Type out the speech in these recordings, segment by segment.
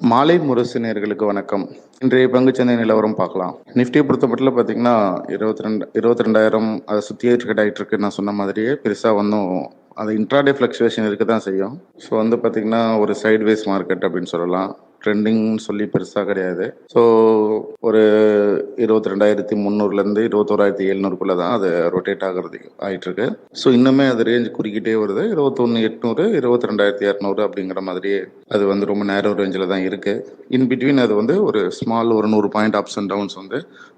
மாலை முரசு நேயர்களுக்கு வணக்கம். இன்றைய பங்குச்சந்தை நிலவரம் பார்க்கலாம். நிஃப்டியை பொறுத்தமட்டில பார்த்தீங்கன்னா, 22,000 அதை சுத்தியே ட்ரேட் ஆயிட்டு இருக்கு. நான் சொன்ன மாதிரியே பெருசா ஒண்ணும் அது இன்ட்ராடே ஃப்ளக்சுவேஷன் இருக்க தான் செய்யும். ஸோ பார்த்தீங்கன்னா, ஒரு சைட்வேஸ் மார்க்கெட் அப்படின்னு சொல்லலாம். ட்ரெண்டிங்னு சொல்லி பெருசா கிடையாது. ஸோ ஒரு 22,300லேருந்து 21,700க்குள்ள தான் அது ரொட்டேட் ஆகுறது ஆயிட்டிருக்கு. ஸோ இன்னுமே அது ரேஞ்ச் குறுக்கிட்டே வருது. 21,800, 22,200 அப்படிங்கிற மாதிரியே அது ரொம்ப நேரோ ரேஞ்சில் தான் இருக்கு. இன் பிட்வீன் அது ஒரு ஸ்மால் ஒரு 100 பாயிண்ட் அப்ஸ் அண்ட் டவுன்ஸ்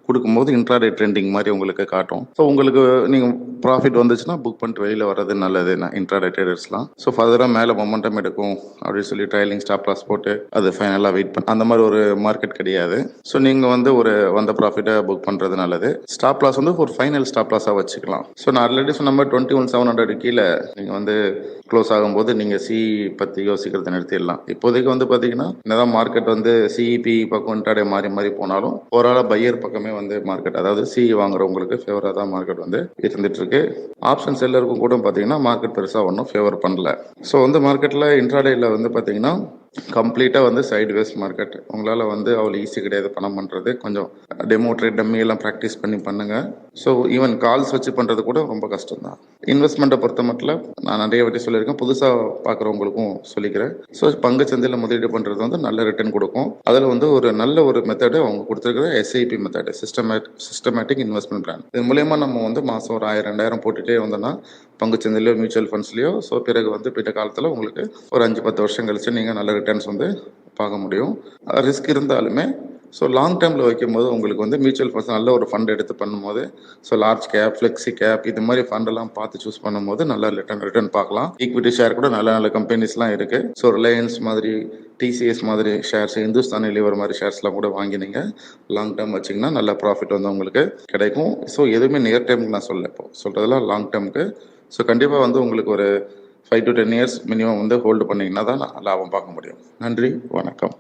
கொடுக்கும்போது இன்ட்ராடே ட்ரெண்டிங் மாதிரி உங்களுக்கு காட்டும். ஸோ உங்களுக்கு நீங்கள் ப்ராஃபிட் வந்துச்சுன்னா புக் பண்ணிட்டு வெளியில் வர்றது நல்லது இன்ட்ராடே ட்ரேடர்ஸ்லாம். ஸோ ஃபர்தராக மேலே மொமெண்டம் எடுக்கும் அப்படின்னு சொல்லி ட்ரைலிங் ஸ்டாப் லாஸ் போட்டு அது ஃபைனலாக வெயிட் பண்ண அந்த மாதிரி ஒரு மார்க்கெட் கிடையாது. ஸோ நீங்கள் ஒரு வந்த ப்ராஃபிட்டை புக் பண்ணுறது நல்லது. ஸ்டாப் லாஸ் ஒரு ஃபைனல் ஸ்டாப் லாஸாக வச்சுக்கலாம். ஸோ நான் ஆல்ரெடி சொன்ன மாதிரி 21,700 கீழே நீங்கள் க்ளோஸ் ஆகும்போது நீங்கள் சி பற்றி யோசிக்கிறத நிறுத்திடலாம். இப்போதைக்கு பார்த்தீங்கன்னா என்னதான் மார்க்கெட் சிஇபி பக்கம் இன்ட்ராடே மாறி மாறி போனாலும் ஓவராலாக பையர் பக்கமே மார்க்கெட் அதாவது சி வாங்குறவங்களுக்கு ஃபேவராக தான் மார்க்கெட் இருந்துட்டு இருக்கு. ஆப்ஷன் செல்லருக்கும் கூட பார்த்தீங்கன்னா மார்க்கெட் பெருசாக ஒன்றும் ஃபேவர் பண்ணல. ஸோ மார்க்கெட்டில் இன்ட்ராடேல பார்த்தீங்கன்னா கம்ப்ளீட்டாக சைட்வேஸ் மார்க்கெட். உங்களால் அவ்வளோ ஈஸி கிடையாது பணம் பண்ணுறது. கொஞ்சம் டெமோ ட்ரேட் டம்மி எல்லாம் ப்ராக்டிஸ் பண்ணுங்க. ஸோ ஈவன் கால்ஸ் வச்சு பண்ணுறது கூட ரொம்ப கஷ்டம் தான். இன்வெஸ்ட்மெண்ட்டை பொறுத்த மட்டும் நான் நிறைய வாட்டி சொல்லியிருக்கேன், புதுசாக பார்க்குறவங்களுக்கும் சொல்லிக்கிறேன். ஸோ பங்கு சந்தையில் முதலீடு பண்ணுறது நல்ல ரிட்டர்ன் கொடுக்கும். அதில் ஒரு நல்ல ஒரு மெத்தடு அவங்க கொடுத்துருக்குற SIP method, systematic investment plan. இது மூலயமா நம்ம மாதம் ஒரு 1,000-2,000 போட்டுகிட்டே வந்தோம்னா பங்குச்சந்தையிலோ மியூச்சுவல் ஃபண்ட்ஸ்லையோ ஸோ பிறகு பிட்ட காலத்தில் உங்களுக்கு ஒரு 5-10 வருஷம் கழிச்சு நீங்கள் நல்ல ரிட்டர்ன்ஸ் பார்க்க முடியும். ரிஸ்க் இருந்தாலுமே ஸோ லாங் டேர்மில் வைக்கும்போது உங்களுக்கு மியூச்சுவல் ஃபண்ட்ஸ் நல்ல ஒரு ஃபண்ட் எடுத்து பண்ணும்போது so large cap, flexi gap இது மாதிரி ஃபண்டெல்லாம் பார்த்து சூஸ் பண்ணும்போது நல்ல ரிட்டர்ன் பார்க்கலாம். ஈக்விட்டி ஷேர் கூட நல்ல நல்ல கம்பெனிஸ்லாம் இருக்குது. ஸோ ரிலையன்ஸ் மாதிரி, டிசிஎஸ் மாதிரி ஷேர்ஸ், இந்துஸ்தான் லிவர் மாதிரி ஷேர்ஸ்லாம் கூட வாங்கி நீங்கள் லாங் டேர்ம் வச்சிங்கன்னா நல்ல ப்ராஃபிட் உங்களுக்கு கிடைக்கும். ஸோ எதுவுமே நியர் டேர்முக்கு நான் சொல்கிறதெல்லாம் லாங் டேர்முக்கு. ஸோ கண்டிப்பாக உங்களுக்கு ஒரு 5 to 10 இயர்ஸ் மினிமம் ஹோல்டு பண்ணிங்கன்னா தான் லாபம் பார்க்க முடியும். நன்றி, வணக்கம்.